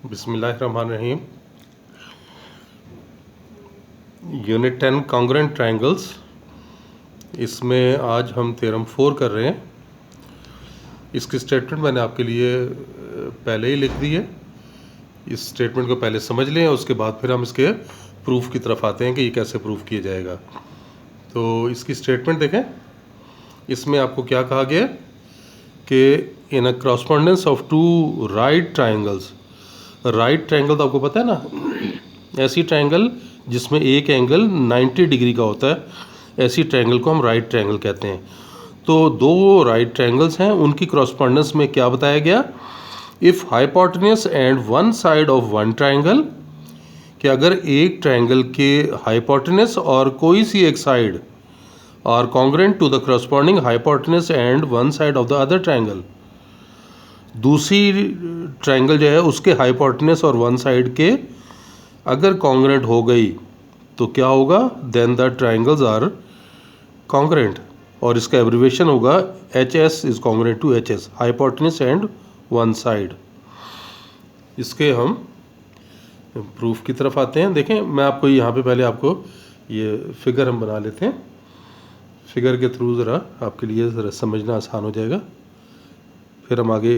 बिस्मिल्लाहिर्रहमानिर्रहीम। Unit 10 congruent triangles, इसमें आज हम थ्योरम 4 कर रहे हैं। इसकी स्टेटमेंट मैंने आपके लिए पहले ही लिख दी है। इस स्टेटमेंट को पहले समझ लें, उसके बाद फिर हम इसके प्रूफ की तरफ आते हैं कि ये कैसे प्रूफ किया जाएगा। तो इसकी स्टेटमेंट देखें। इसमें आपको क्या कहा गया कि in a correspondence of two right triangles, right triangle तो आपको पता है ना, ऐसी ट्रायंगल जिसमें एक एंगल 90 डिग्री का होता है, ऐसी ट्रायंगल को हम राइट ट्रायंगल कहते हैं। तो दो राइट ट्रायंगल्स हैं, उनकी क्रॉसपोंडेंस में क्या बताया गया, if hypotenuse and one side of one triangle, कि अगर एक ट्रायंगल के हाइपोटेन्यूस और कोई सी एक side are congruent to the corresponding hypotenuse and one side of the other triangle, दूसरी ट्रायंगल जो है उसके हाइपोटेन्यूस और वन साइड के अगर कॉन्ग्रुएंट हो गई तो क्या होगा, then the triangles are congruent, और इसका एब्रिविएशन होगा HS is congruent to HS, hypotenuse and one side. इसके हम प्रूफ की तरफ आते हैं। देखें, मैं आपको यहाँ पे पहले आपको ये फिगर हम बना लेते हैं। फिगर के थ्रू ज़रा आपके लिए ज़रा समझना आसान हो जाएगा, फिर हम आगे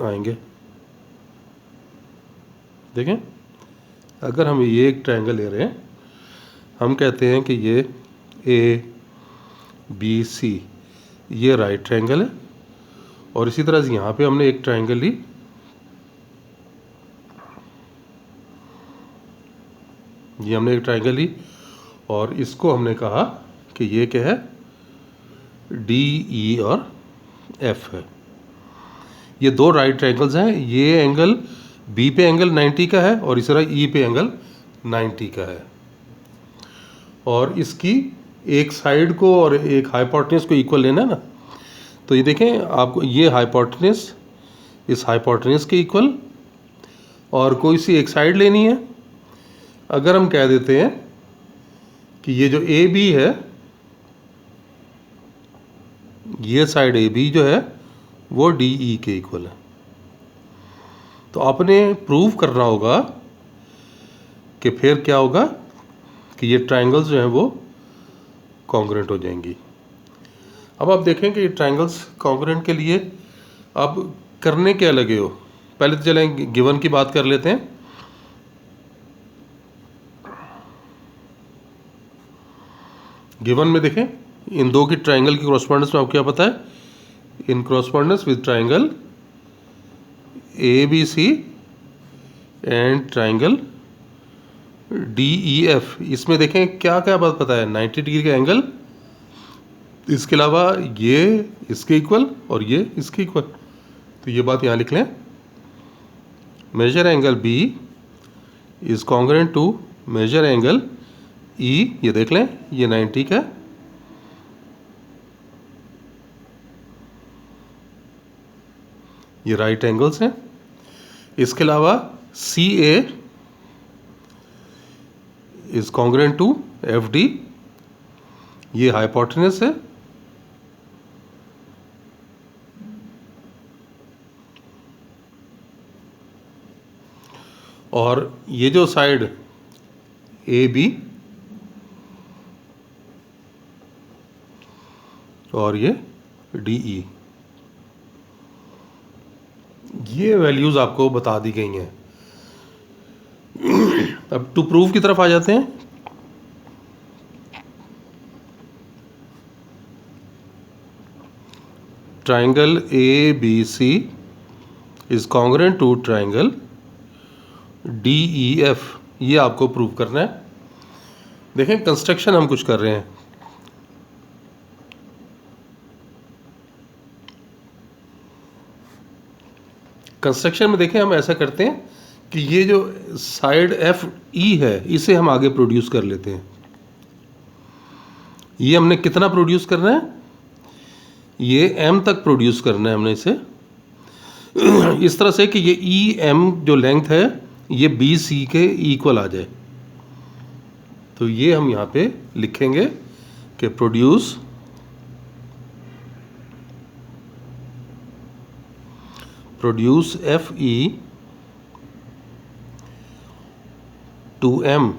आएंगे। देखें, अगर हम ये एक ट्रायंगल ले रहे हैं, हम कहते हैं कि ये ABC, ये राइट ट्रायंगल है, और इसी तरह से यहाँ पे हमने एक ट्रायंगल ली, ये हमने एक ट्रायंगल ली और इसको हमने कहा कि ये क्या है, DE और F है। ये दो राइट ट्रायंगल्स हैं। ये एंगल B पे एंगल 90 का है और इस तरह E पे एंगल 90 का है, और इसकी एक साइड को और एक हाइपोटेन्यूस को इक्वल लेना है ना। तो ये देखें, आपको ये हाइपोटेन्यूस इस हाइपोटेन्यूस के इक्वल और कोई सी एक साइड लेनी है। अगर हम कह देते हैं कि ये जो AB है, ये साइड AB जो है वो DE के इक्वल है, तो आपने प्रूव करना होगा कि फिर क्या होगा कि ये ट्रायंगल्स जो हैं वो कॉन्ग्रुएंट हो जाएंगी। अब आप देखें कि ये ट्रायंगल्स कॉन्ग्रुएंट के लिए अब करने क्या लगे हो। पहले तो चलें गिवन की बात कर लेते हैं। गिवन में देखें, इन दो की ट्रायंगल की कॉरस्पॉन्डेंस में आपको क्या पता है, in correspondence with triangle ABC and triangle DEF, इसमें देखें क्या क्या बात पता है, 90 डिग्री का एंगल, इसके अलावा ये इसके इक्वल और ये इसके इक्वल। तो ये बात यहाँ लिख लें, measure angle B is congruent to measure angle E, ये देख लें ये 90 का, ये राइट एंगल्स हैं। इसके अलावा CA is congruent to FD, ये हाइपोटेन्यूस है, और ये जो साइड AB और ये DE, ये वैल्यूज आपको बता दी गई हैं। अब टू प्रूफ की तरफ आ जाते हैं। Triangle ABC is congruent to triangle DEF, ये आपको प्रूव करना है। देखें, कंस्ट्रक्शन हम कुछ कर रहे हैं। कंस्ट्रक्शन में देखें, हम ऐसा करते हैं कि ये जो साइड FE है इसे हम आगे प्रोड्यूस कर लेते हैं। ये हमने कितना प्रोड्यूस करना है, ये M तक प्रोड्यूस करना है हमने इसे, इस तरह से कि ये EM जो लेंथ है ये BC के इक्वल आ जाए। तो ये हम यहाँ पे लिखेंगे कि produce FE to M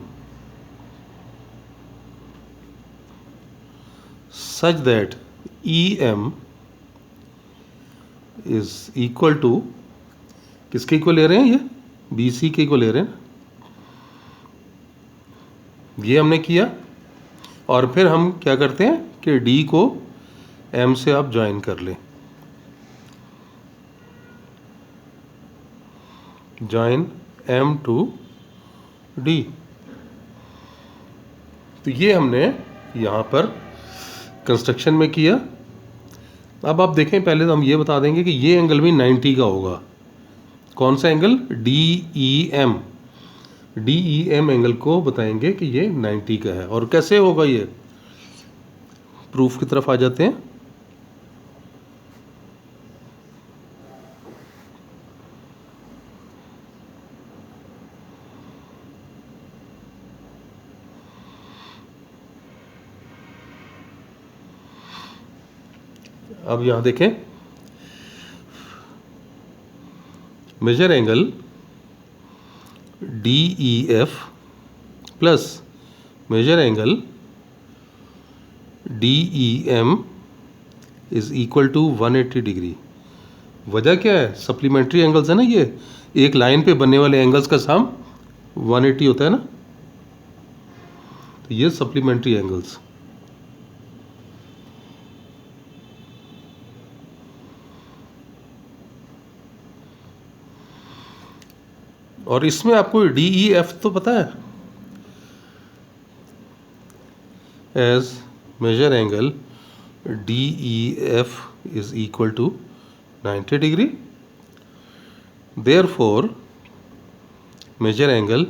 such that E M is equal to, किसके इक्वल ले रहे हैं, ये बी सी के इक्वल ले रहे हैं, ये हमने किया। और फिर हम क्या करते हैं कि डी को एम से आप ज्वाइन कर लें, ज्वाइन एम टू डी। तो ये हमने यहाँ पर कंस्ट्रक्शन में किया। अब आप देखें, पहले तो हम ये बता देंगे कि ये एंगल भी 90 का होगा। कौन सा angle, D E M, D E M angle को बताएंगे कि ये 90 का है। और कैसे होगा, ये प्रूफ की तरफ आ जाते हैं। अब यहां देखें, measure angle D E F plus measure angle D E M is equal to 180 degree. वजह क्या है, सप्लीमेंट्री एंगल्स है ना, ये एक लाइन पे बनने वाले एंगल्स का सम 180 होता है ना, तो ये सप्लीमेंट्री एंगल्स। और इसमें आपको डी ई एफ तो पता है, as measure angle D E F is equal to 90 degree, therefore measure angle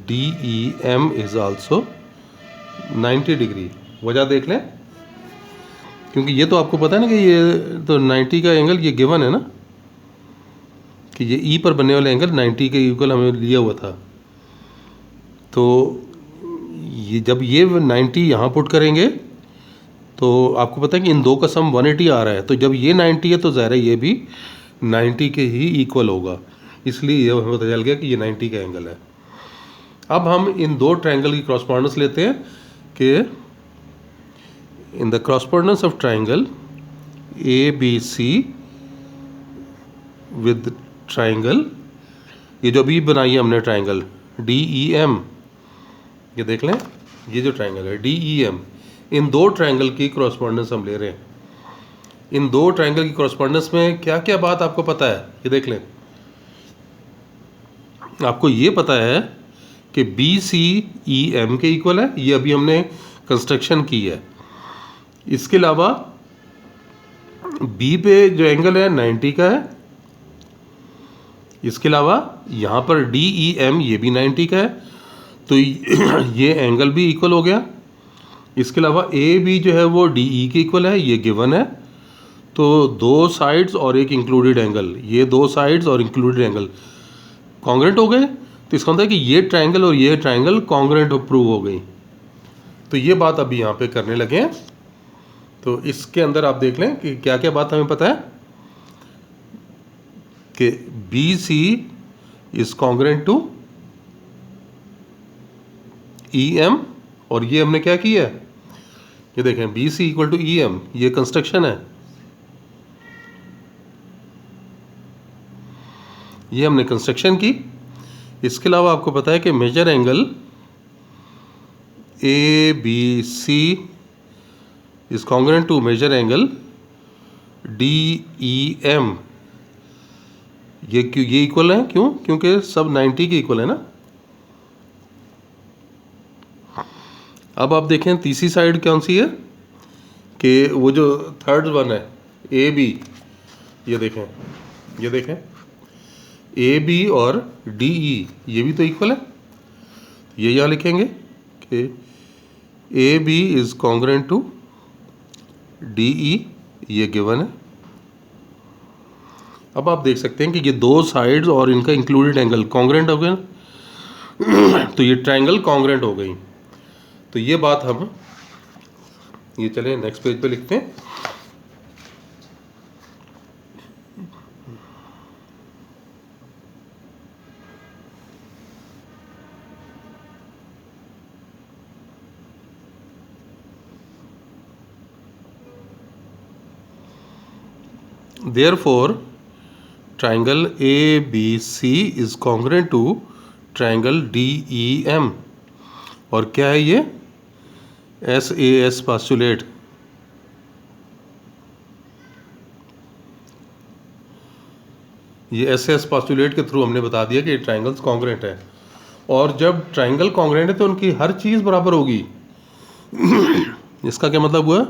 D E M is also 90 degree. वजह देख लें, क्योंकि ये तो आपको पता है ना कि ये तो 90 का एंगल ये गिवन है ना, कि ये ई पर बनने वाला एंगल 90 के इक्वल हमें लिया हुआ था। तो ये जब ये 90 यहाँ पुट करेंगे तो आपको पता है कि इन दो का सम 180 आ रहा है, तो जब ये 90 है तो ज़ाहिर है ये भी 90 के ही इक्वल होगा, इसलिए ये हमें पता चल गया कि ये 90 का एंगल है। अब हम इन दो ट्रायंगल की क्रॉसपोंडेंस लेते हैं कि in the correspondence of triangle A B C with triangle, ये जो अभी बनाई है हमने ट्रायंगल डी ई एम, ये देख लें, ये जो ट्रायंगल है डी ई एम, इन दो ट्रायंगल की क्रॉसपोंडेंस हम ले रहे हैं। इन दो ट्रायंगल की क्रॉसपोंडेंस में क्या क्या बात आपको पता है, ये देख लें। आपको ये पता है कि बी सी ई एम के इक्वल है, ये अभी हमने कंस्ट्रक्शन की है। इसके अलावा बी पे जो एंगल है 90 का है। इसके अलावा यहाँ पर डी ई एम ये भी 90 का है, तो ये एंगल भी इक्वल हो गया। इसके अलावा ए बी जो है वो डी ई के इक्वल है, ये गिवन है। तो दो साइड्स और एक इंक्लूडेड एंगल, ये दो साइड्स और इंक्लूडेड एंगल कॉन्ग्रेंट हो गए। तो इसका मतलब है कि ये ट्रायंगल और ये ट्रायंगल कॉन्ग्रेंट प्रूव हो गई। तो ये बात अभी यहाँ पे करने लगे हैं। तो इसके अंदर आप देख लें कि क्या क्या बात हमें पता है कि B C is congruent to E M, और ये हमने क्या किया है, ये देखें B C equal to E M, ये कंस्ट्रक्शन है, ये हमने कंस्ट्रक्शन की। इसके अलावा आपको पता है कि measure angle A B C is congruent to measure angle D E M, ये इक्वल है, क्यों, क्योंकि सब 90 के इक्वल है ना। अब आप देखें तीसरी साइड कौन सी है, कि वो जो थर्ड वन है ए बी, ये देखें ए बी और डी ई ये भी तो इक्वल है। ये यहाँ लिखेंगे कि A B is congruent to D E, ये गिवन है। अब आप देख सकते हैं कि ये दो साइड्स और इनका इंक्लूडेड एंगल कॉन्ग्रेंट हो गए, तो ये ट्रायंगल कॉन्ग्रेंट हो गई। तो ये बात हम, ये चलें नेक्स्ट पेज पे लिखते हैं। Therefore triangle A B C is congruent to triangle D E M. और क्या है ये? SAS postulate. ये SAS पास्टुलेट के थ्रू हमने बता दिया कि ट्राइंगल्स कॉन्ग्रुएंट है, और जब ट्राइंगल कॉन्ग्रुएंट है तो उनकी हर चीज़ बराबर होगी। इसका क्या मतलब हुआ?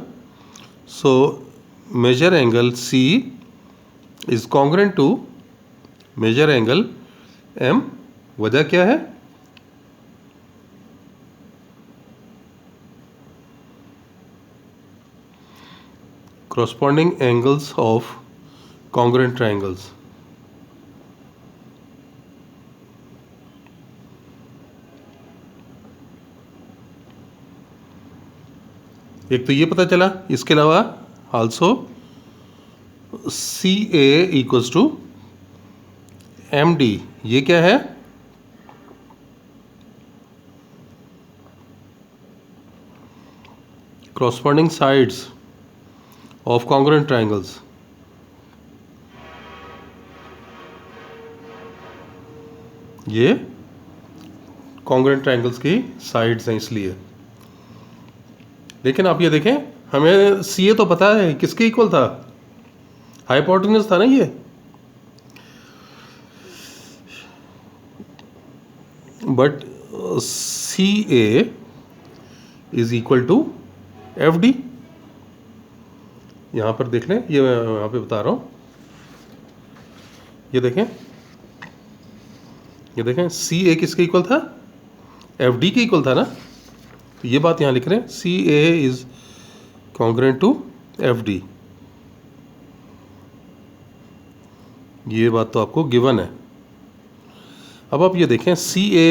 So measure angle C is congruent to measure angle M। वजह क्या है? corresponding angles of congruent triangles। एक तो ये पता चला, इसके अलावा also CA equals to MD। ये क्या है? corresponding sides of congruent triangles। ये congruent triangles की sides हैं इसलिए। लेकिन आप ये देखें, हमें CA तो पता है किसके इक्वल था, हाइपोटेन्यूज था ना ये। But CA is equal to FD। यहाँ पर देख लें, ये मैं यहाँ पे बता रहा हूँ, ये देखें, ये देखें, CA किसके इक्वल था? FD के इक्वल था ना। तो ये बात यहाँ लिख रहे हैं, CA is congruent to FD। ये बात तो आपको गिवन है। अब आप ये देखें, CA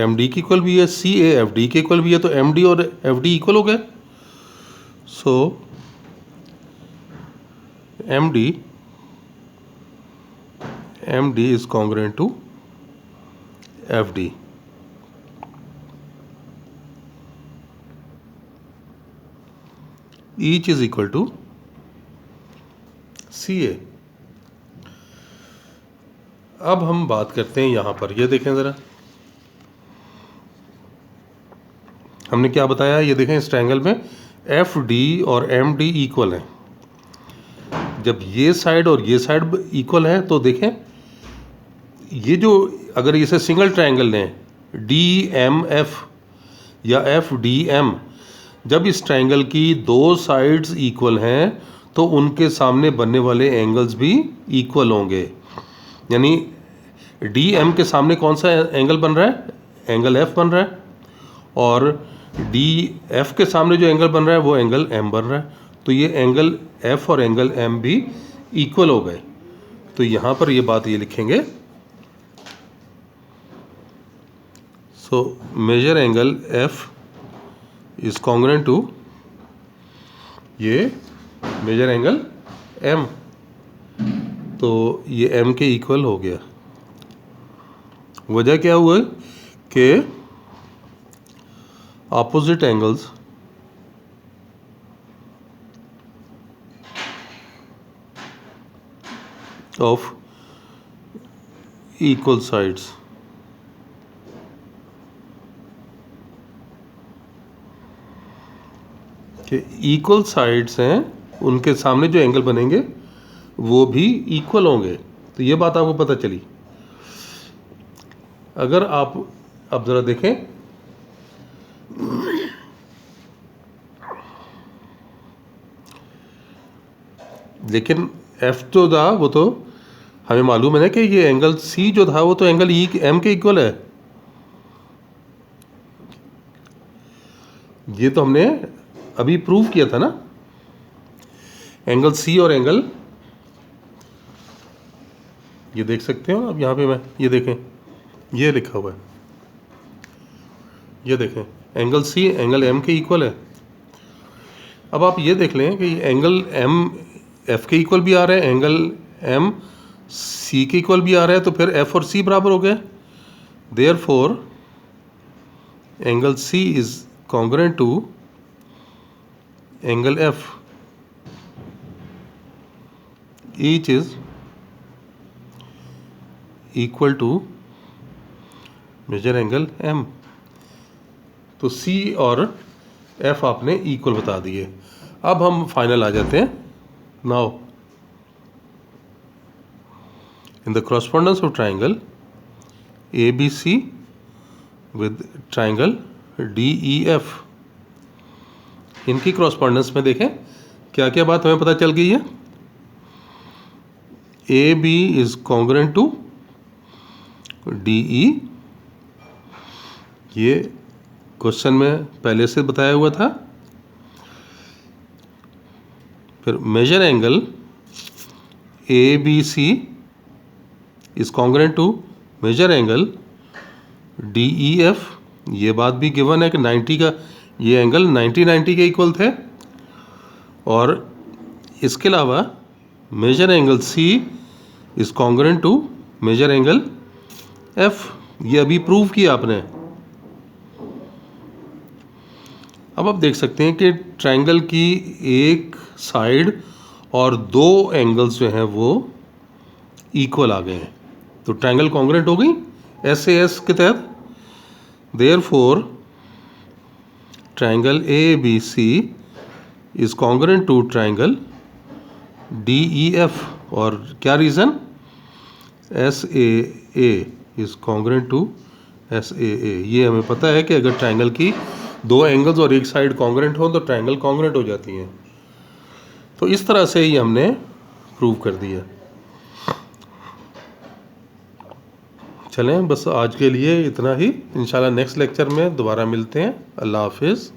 MD के इक्वल भी है, CA FD के इक्वल भी है, तो MD और FD इक्वल हो गए। सो MD is congruent to FD। Each is equal to CA। अब हम बात करते हैं यहाँ पर, ये देखें ज़रा, हमने क्या बताया, ये देखें, इस ट्रायंगल में FD और MD इक्वल हैं। जब ये साइड और ये साइड इक्वल है तो देखें, ये जो, अगर इसे सिंगल ट्रायंगल लें DMF या FDM, जब इस ट्रायंगल की दो साइड्स इक्वल हैं तो उनके सामने बनने वाले एंगल्स भी इक्वल होंगे। यानी DM के सामने कौन सा एंगल बन रहा है? एंगल F बन रहा है, और DF के सामने जो एंगल बन रहा है वो एंगल M बन रहा है। तो ये एंगल F और एंगल M भी इक्वल हो गए। तो यहाँ पर ये बात ये लिखेंगे, so measure angle F is congruent to ये मेजर एंगल M। तो ये M के इक्वल हो गया। वजह क्या हुआ कि opposite angles of equal sides के इक्वल साइड्स हैं, उनके सामने जो एंगल बनेंगे वो भी इक्वल होंगे। तो ये बात आपको पता चली। अगर आप अब ज़रा देखें, लेकिन F जो था वो तो हमें मालूम है ना कि ये एंगल C जो था वो तो एंगल M के इक्वल है। ये तो हमने अभी प्रूव किया था ना। एंगल C और एंगल, ये देख सकते हो अब यहाँ पे, मैं ये देखें, ये लिखा हुआ है, ये देखें, एंगल C एंगल M के इक्वल है। अब आप ये देख लें कि एंगल M F के इक्वल भी आ रहा है, एंगल M C के इक्वल भी आ रहा है, तो फिर F और C बराबर हो गए। Therefore angle C is congruent to angle F। Each is equal to measure angle M. तो सी और एफ आपने इक्वल बता दिए। अब हम फाइनल आ जाते हैं। Now in the correspondence of triangle A B C with triangle D E F, इनकी क्रॉसपॉन्डेंस में देखें क्या क्या बात हमें पता चल गई है। A B is congruent to D E, ये क्वेश्चन में पहले से बताया हुआ था। फिर measure angle A B C is congruent to measure angle D E F, ये बात भी गिवन है कि 90 का ये एंगल 90 के इक्वल थे। और इसके अलावा measure angle C is congruent to measure angle F, ये अभी प्रूव किया आपने। अब आप देख सकते हैं कि ट्रायंगल की एक साइड और दो एंगल्स जो हैं वो इक्वल आ गए हैं, तो ट्रायंगल कॉन्ग्रुएंट हो गई SAS के तहत। Therefore triangle ABC is congruent to triangle DEF। और क्या reason, SAA is congruent to SAA। ये हमें पता है कि अगर ट्रायंगल की दो एंगल्स और एक साइड कॉन्ग्रुएंट हो तो ट्रायंगल कॉन्ग्रुएंट हो जाती हैं। तो इस तरह से ही हमने प्रूव कर दिया। चलें, बस आज के लिए इतना ही। इंशाल्लाह नेक्स्ट लेक्चर में दोबारा मिलते हैं। अल्लाह हाफिज़।